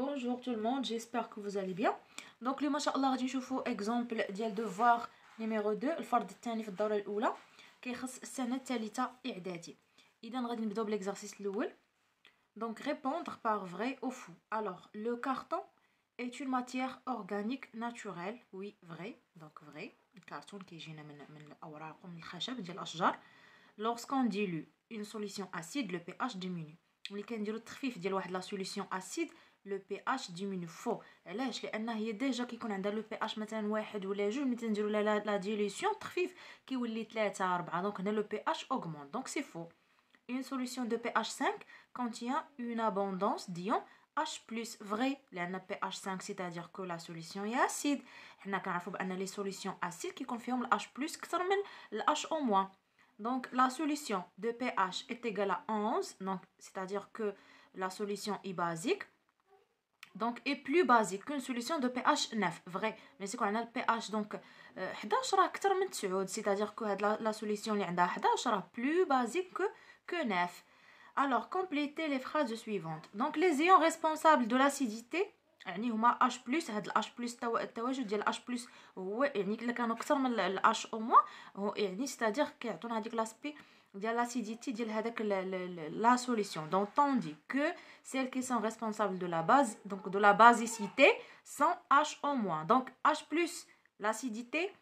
Bonjour tout le monde, j'espère que vous allez bien. Donc اليوم ان شاء الله غادي نشوفوا اكزامبل ديال devoir نيميرو 2 الفرض الثاني في الدوره الاولى كيخص السنه الثالثه اعدادي. اذا غادي نبداو بالاكزرسيس الاول. Donc répondre par vrai ou faux. Alors le carton est une matière organique naturelle. Oui, vrai. Donc vrai. الكرتون كيجينا من الاوراق ومن الخشب ديال الاشجار. Lorsqu'on dilue une solution acide, le pH diminue. ملي كنديرو التخفيف ديال واحد لا سوليسيون اسيد لو بي اش ديمينو فو. علاش؟ لان هي ديجا كيكون عندها لو بي اش مثلا واحد ولا جوج، ملي تنديرو لا ديليسيون التخفيف كيولي 3 4. دونك هنا لو بي اش اوغمونت. دونك سي فو. Une solution de pH 5 contient une abondance d'ions H+, vrai, لأن pH 5 c'est-à-dire que la solution est acide. حنا كنعرفوا بأن les solutions acides كيكون فيهم H+ كثر من H au moins. Donc la solution de pH est égale à 11, donc c'est-à-dire que la solution est basique. Donc est plus basique qu'une solution de pH 9, vrai. Mais c'est qu'on a le pH donc 11 راه اكثر من 9, c'est-à-dire que la solution اللي عندها 11 راه plus basique que 9. Alors complétez les phrases suivantes. Donc les ions responsables de l'acidité يعني هما H+, هاد ال H+, التواجد ديال H+ هو يعني الا كانوا اكثر من ال H au moins هو يعني c'est-à-dire كيعطونا هذيك لاسبي ديال l'acidité ديال هذاك la solution. Donc tandis que celles qui sont responsables de la base, donc de la basicité, sont H au moins. Donc H+, l'acidité,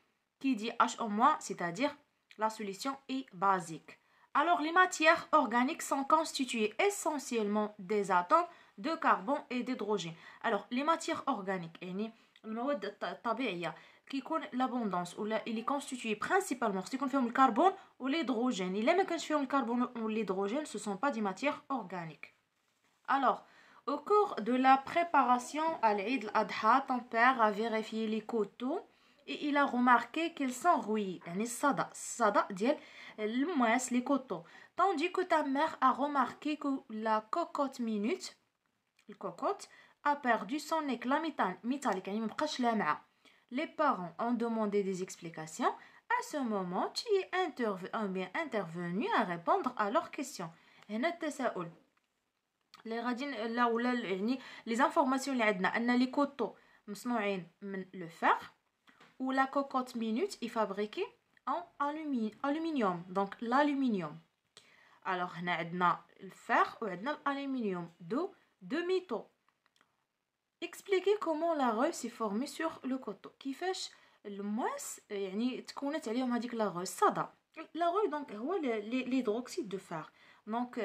qui dit H au moins, c'est-à-dire la solution est basique. Alors les matières organiques sont constituées essentiellement des atomes de carbone et d'hydrogène. Alors les matières organiques يعني المواد الطبيعية كيكون l'abondance ولا il est constitué principalement كيكون فيهم الكربون والهيدروجين. الا ما كانش فيهم الكربون والهيدروجين ce sont pas des matières organiques. Alors au cours de la préparation à l'Eid al-Adha, ton père a vérifié les coteaux et il a remarqué qu'ils sont rouillés. يعني الصدى ديال المواس les coteaux. Tandis que ta mère a remarqué que la cocotte minute le cocotte a perdu son éclat métallique. يعني مبقاش لامعة. Les parents ont demandé des explications. À ce moment, tu es intervenu à répondre à leurs questions. هنا التساؤل اللي غادي لا ولا يعني لي زانفورماسيون اللي عندنا ان لي كوتو مصنوعين من لو فير و لا كوكوت مينوت اي فابريكي ان الومنيوم. دونك l'aluminium. alors هنا عندنا الفير وعندنا الالومنيوم دو ميتو. expliquer comment la reuille s'est formée sur le coteau. كيفاش المواس يعني تكونت عليهم هذيك لا روي الصدى. لا روي دونك هو l'hydroxyde de fer. donc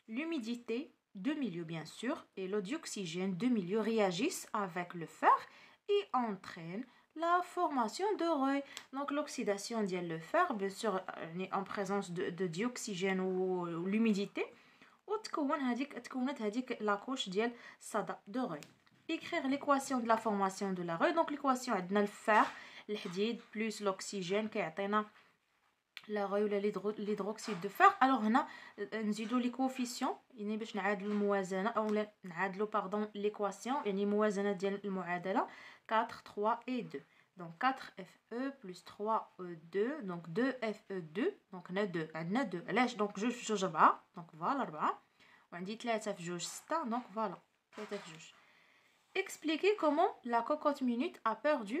l'humidité de milieu bien sûr et l'eau d'oxygène de milieu réagissent avec le fer et entraînent la formation de reuille. Donc l'oxydation ديال le fer bien sûr en présence de dioxygène ou l'humidité تكونت هذيك لا كوش ديال الصدى de reuille. Écrire l'équation de la formation de la reuille. Donc l'équation عندنا الفير الحديد plus l'oxygène كيعطينا لا غاي ولا l'hydroxyde de fer. alors هنا نزيدو لي كوفيسيون يعني باش نعادلو الموازنه او نعادلو باردون ليكواسيون يعني موازنه ديال المعادله 4 3 et 2. donc 4 Fe plus 3 E2 donc 2 Fe2 donc هنا 2 عندنا 2 علاش دونك جوج في جوج 4 دونك فوالا 4 وعندي 3 في جوج 6 دونك فوالا 3 في جوج. expliquer comment la cocotte minute a perdu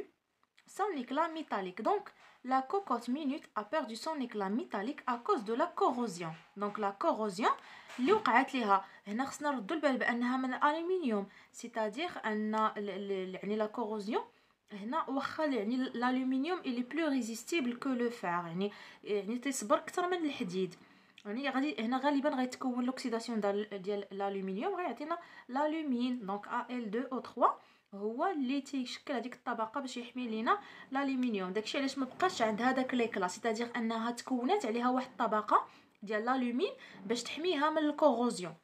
son éclat métallique. Donc la cocotte minute a perdu son éclat métallique à cause de la corrosion. donc la corrosion اللي وقعت ليها هنا خصنا نردوا البال بانها من الالومنيوم c'est-à-dire ان يعني لا corrosion هنا واخا يعني الالومنيوم اللي بلو ريزيستيبل كو لو فير يعني تيصبر اكثر من الحديد. يعني غادي هنا غالبا غيتكون لوكسيداسيون ديال الالومنيوم غيعطينا الالومين. دونك Al2O3 هو اللي تيشكل هذيك الطبقه باش يحمي لينا الالومنيوم. داكشي علاش ما بقاش عندها داك ليكلا c'est-à-dire انها تكونات عليها واحد الطبقه ديال الالومين باش تحميها من الكوروزيون.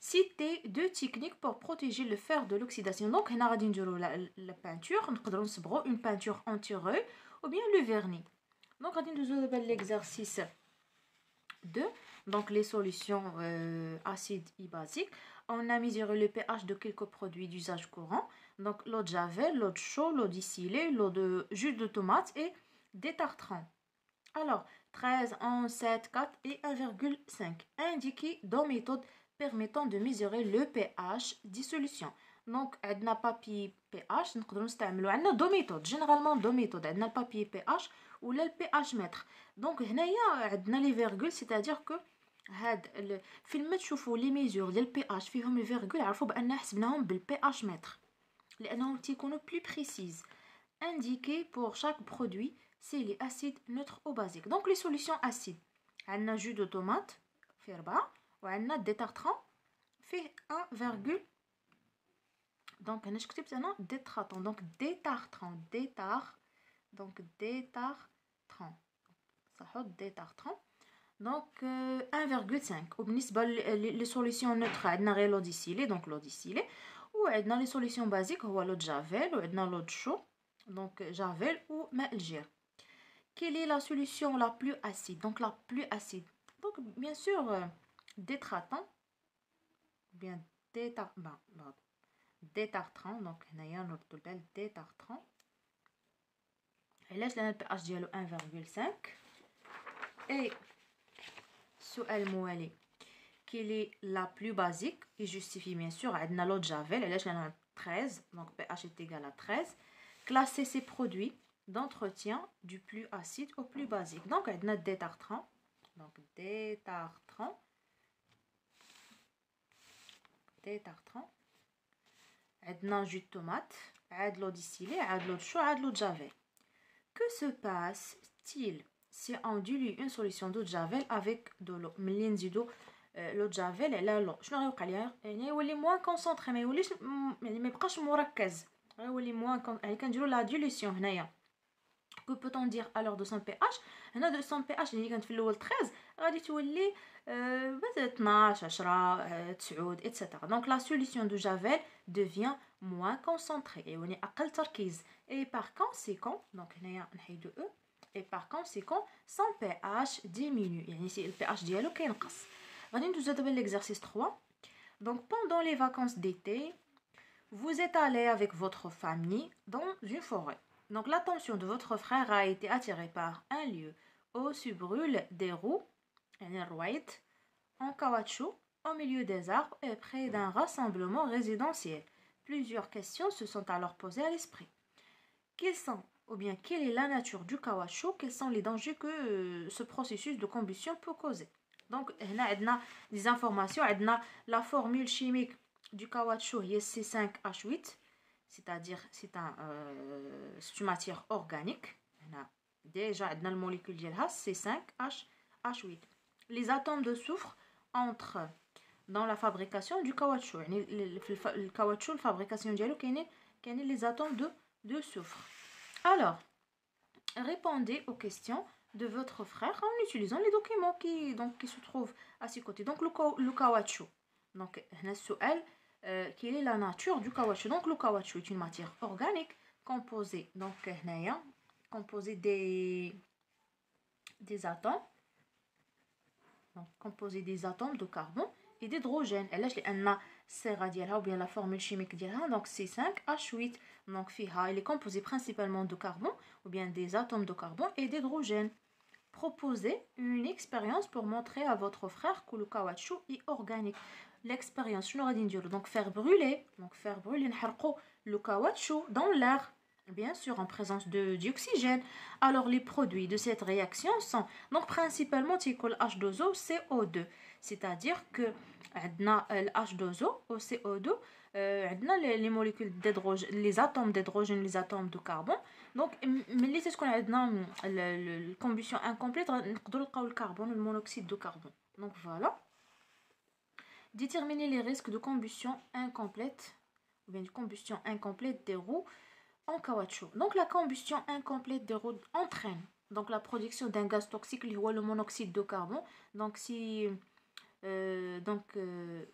citer deux techniques pour protéger le fer de l'oxydation. donc هنا غادي نديرو la peinture نقدروا نصبغوا une peinture anti-reuille ou bien le vernis. donc غادي ندوزو دابا l'exercice 2. donc les solutions acides et basiques. On a mesuré le pH de quelques produits d'usage courant. Donc l'eau de javel, l'eau de chaux, l'eau distillée, l'eau de jus de tomate et des tartrans. Alors 13, 11, 7, 4 et 1,5. Indiquez deux méthodes permettant de mesurer le pH des solutions. دونك عندنا بابي بي اش نقدروا نستعملوا. عندنا دو ميثود جينيرالمون، دو ميثود. عندنا البابي بي اش ولا البي اش متر. دونك هنايا عندنا لي فيرغول، سيتادير كو هاد فين ما تشوفوا لي ميزور ديال البي اش فيهم لي فيرغول عرفوا بان حسبناهم بالبي اش متر، لانهم تيكونوا بلو بريسيز indiqué pour chaque produit c'est les acides neutres ou basiques. Donc les solutions acides, on a jus de tomate fait 4 وعندنا détartrant fait 1, donc انا كتبت انا détartrant. donc détartrant صحوا détartrant donc 1,5. وبالنسبه les solutions neutres عندنا غير l'eau distillée donc l'eau distillée، وعندنا les solutions basiques هو l'eau de javel وعندنا l'eau de chaux donc javel ou ماء الجير. Quelle est la solution la plus acide? Donc la plus acide. Donc bien sûr détartrant, bien détartrant. donc هنايا نربطوا البال détartrant. علاش؟ لان البي اش ديالو 1,5. et السؤال الموالي quelle est la plus basique? il justifie bien sûr عندنا l'eau de javel. علاش؟ لان 13 donc pH est égal à 13. Classer ces produits d'entretien du plus acide au plus basique. Donc, on a détartrant. Donc, détartrant. On a jus de tomate. On a de l'eau distillée. On a de l'eau de chaux. On a de l'eau de javel. Que se passe-t-il si on dilue une solution d'eau de javel avec de l'eau? ملي نزيدو l'eau de javel على l'eau شنو غيوقع ليها؟ يعني يولي موان كونسونطري، ما يوليش يعني ما يبقاش مركز، غيولي موان يعني كنديروا لا ديليسيون هنايا. que peut-on dire alors de son pH؟ هنا de son pH اللي كانت في الاول 13 غادي تولي 12 10 9 etc. donc la solution de javel devient moins concentrée يعني اقل تركيز. et par conséquent donc هنايا نحيدو e et par conséquent son pH diminue يعني سي البي ديالو كينقص. غادي ندوزو دابا l'exercice 3. donc pendant les vacances d'été vous êtes allé avec votre famille dans une forêt. Donc l'attention de votre frère a été attirée par un lieu où se brûlent des roues en caoutchouc au milieu des arbres et près d'un rassemblement résidentiel. Plusieurs questions se sont alors posées à l'esprit. Quelle est la nature du caoutchouc? Quels sont les dangers que ce processus de combustion peut causer? Donc on a des informations, on a la formule chimique du caoutchouc est C5H8, c'est-à-dire c'est une matière organique. On a déjà la molécule ديالها C5H8. Les atomes de soufre entrent dans la fabrication du caoutchouc. يعني le caoutchouc la fabrication ديالو كاينين les atomes de soufre. Alors répondez aux questions de votre frère en utilisant les documents qui se trouvent à ses côtés. Donc le caoutchouc. Donc هنا السؤال quelle est la nature du caoutchouc? Donc le caoutchouc est une matière organique composée donc composée des atomes, donc composée des atomes de carbone et d'hydrogène. علاش؟ لان الصيغه ديالها ou bien la formule chimique ديالها donc C5H8 donc فيها il est composé principalement de carbone ou bien des atomes de carbone et d'hydrogène. Proposez une expérience pour montrer à votre frère que le caoutchouc est organique. L'expérience شنو غادي نديرو؟ donc faire brûler نحرقو le caoutchouc dans l'air, bien sûr en présence de dioxygène. Alors les produits de cette réaction sont donc principalement H2O CO2, c'est-à-dire que عندنا H2O au CO2 عندنا les molécules d'hydrogène, les atomes d'hydrogène, les atomes de carbone. donc ملي تكون عندنا الكومبوسيون incomplète نقدروا نلقاو الكربون والمونوكسيد دو كربون. donc voilà. Déterminer les risques de combustion incomplète ou bien de combustion incomplète des roues en caoutchouc. Donc la combustion incomplète des roues entraîne donc la production d'un gaz toxique qui est le monoxyde de carbone. Donc si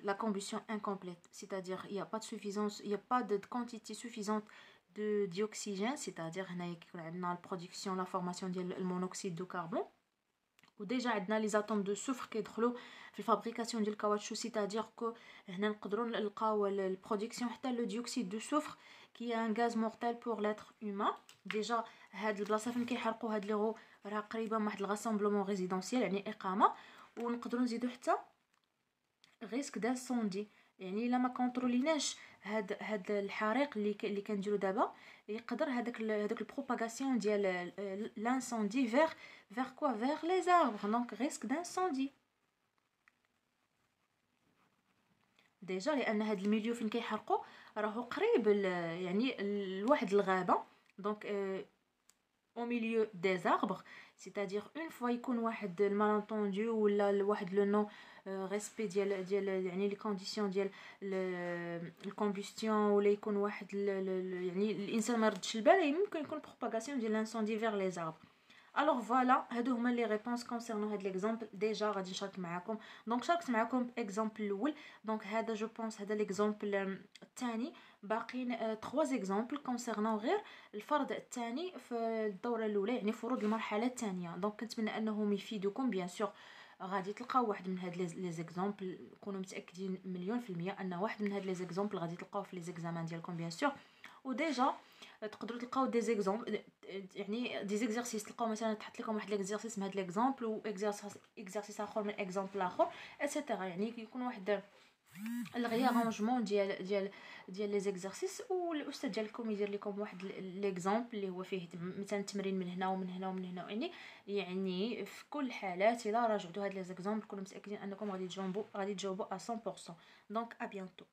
la combustion incomplète, c'est-à-dire il n'y a pas de suffisance, il n'y a pas de quantité suffisante de dioxygène, c'est-à-dire la production, la formation du monoxyde de carbone. وديجا عندنا لي زاتوم دو سوفر كيدخلوا في الفابريكاسيون ديال الكاوتشو، سيتادير كو هنا نقدروا نلقاو البرودكسيون حتى لو ديوكسيد دو سوفر كي ان غاز مورتال بور لاتر هومان. ديجا هاد البلاصه فين كيحرقوا هاد لي غو راه قريبه من واحد الغاسامبلومون ريزيدونسيال يعني اقامه. ونقدروا نزيدوا حتى ريسك دانسوندي يعني الا ما كونتروليناش هاد الحريق اللي كنديرو دابا، يقدر هذاك البروباغاسيون ديال لانسوندي vers quoi vers les arbres donc risque d'incendie ديجا، لان هاد الميليو فين كيحرقوا راهو قريب يعني لواحد الغابه دونك au milieu des arbres c'est-à-dire une fois يكون واحد المالانتوندو ولا واحد لو نو ريسبي ديال يعني لي كونديسيون ديال الكومبوستيون، ولا يكون واحد يعني الانسان ما ردش البال، ممكن يكون بروباغاسيون ديال لانسوندي فيغ لي زاربر. الوغ فوالا هادو هما لي ريبونس كونسيرنون هاد ليكزامبل. ديجا غادي نشارك معكم، دونك شاركت معكم اكزامبل الاول، دونك هذا جو بونس هذا ليكزامبل الثاني باقيين 3 زيكزامبل كونسيرنون غير الفرض الثاني في الدوره الاولى، يعني فروض المرحله الثانيه. دونك كنتمنى انهم يفيدوكم. بيان سور غادي تلقاو واحد من هاد لي زيكزامبل، كونوا متاكدين مليون في المية ان واحد من هاد لي زيكزامبل غادي تلقاوه في لي زيكزامان ديالكم بيان سور. وديجا تقدروا تلقاو دي زيكزامبل، يعني دي زيكزارسيس، تلقاو مثلا تحط لكم واحد ليكزارسيس من هاد ليكزامبل و اكزارسيس اخر من اكزامبل اخر ايتترا، يعني يكون واحد الغيارونجمون ديال لي زيكزارسيس، والاستاذ ديالكم يدير لكم واحد ليكزامبل اللي هو فيه مثلا تمرين من هنا ومن هنا ومن هنا. يعني في كل الحالات الا راجعتوا هاد لي زيكزامبل كونوا متاكدين انكم غادي تجاوبوا 100%. دونك ا بيانتو.